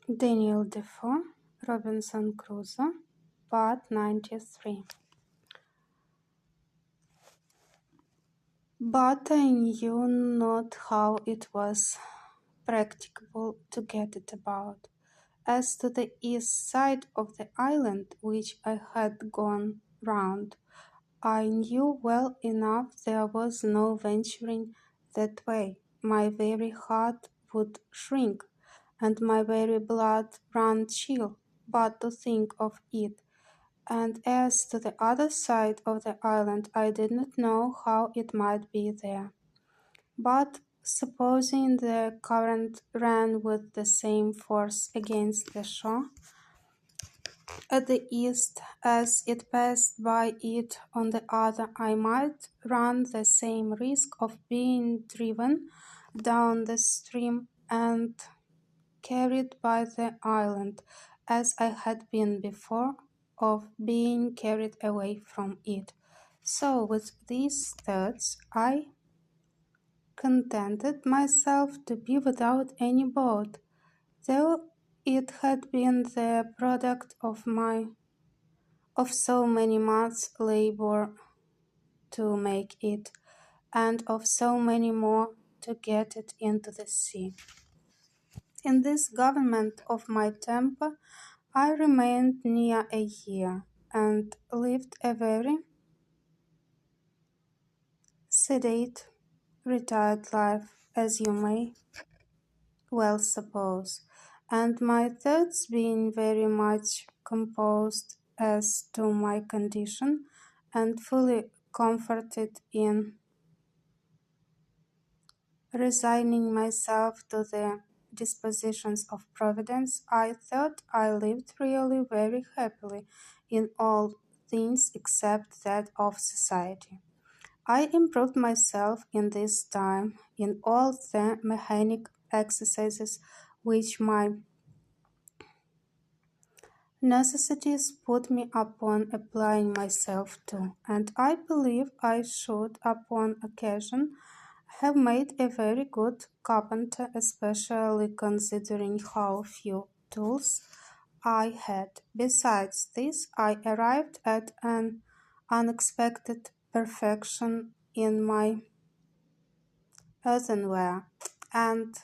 Daniel Defoe, Robinson Crusoe, Part 93. But I knew not how it was practicable to get it about. As to the east side of the island, which I had gone round, I knew well enough there was no venturing that way. My very heart would shrink, and my very blood run chill, but to think of it. And as to the other side of the island, I did not know how it might be there. But supposing the current ran with the same force against the shore at the east as it passed by it on the other, I might run the same risk of being driven down the stream and carried by the island, as I had been before, of being carried away from it. So with these thoughts I contented myself to be without any boat, though it had been the product of so many months' labor to make it, and of so many more to get it into the sea. In this government of my temper I remained near a year, and lived a very sedate, retired life, as you may well suppose, and my thoughts being very much composed as to my condition, and fully comforted in resigning myself to the dispositions of Providence, I thought I lived really very happily in all things except that of society. I improved myself in this time in all the mechanic exercises which my necessities put me upon applying myself to, and I believe I should upon occasion have made a very good carpenter, especially considering how few tools I had. Besides this, I arrived at an unexpected perfection in my earthenware, and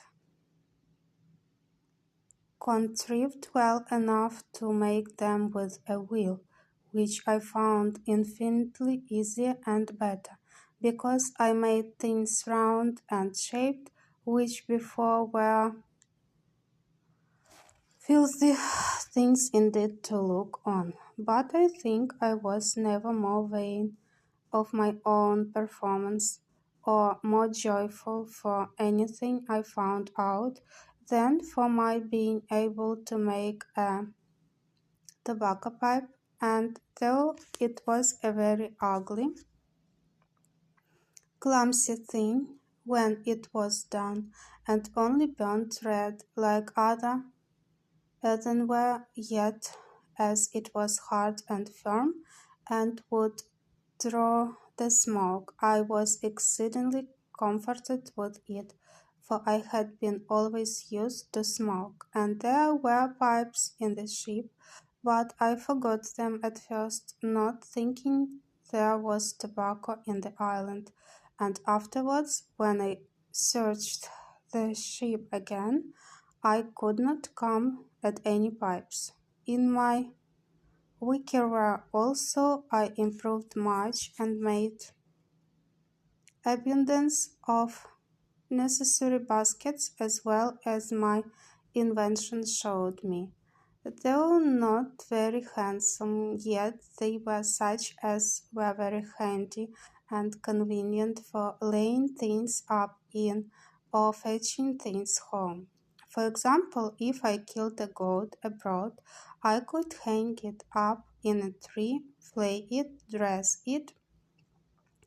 contrived well enough to make them with a will, which I found infinitely easier and better, because I made things round and shaped, which before were filthy things indeed to look on. But I think I was never more vain of my own performance, or more joyful for anything I found out, than for my being able to make a tobacco pipe, and though it was a very ugly, clumsy thing when it was done, and only burnt red like other earthenware, yet as it was hard and firm, and would draw the smoke, I was exceedingly comforted with it, for I had been always used to smoke, and there were pipes in the ship, but I forgot them at first, not thinking there was tobacco in the island, and afterwards, when I searched the ship again, I could not come at any pipes. In my wickerware also I improved much, and made abundance of necessary baskets, as well as my invention showed me. Though not very handsome, yet they were such as were very handy and convenient for laying things up in, or fetching things home. For example, if I killed a goat abroad, I could hang it up in a tree, flay it, dress it,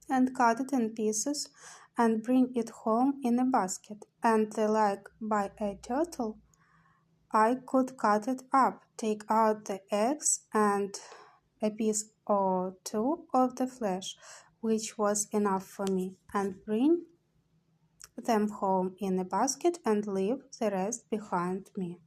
and cut it in pieces, and bring it home in a basket, and the like by a turtle. I could cut it up, take out the eggs and a piece or two of the flesh, which was enough for me, and bring them home in a basket, and leave the rest behind me.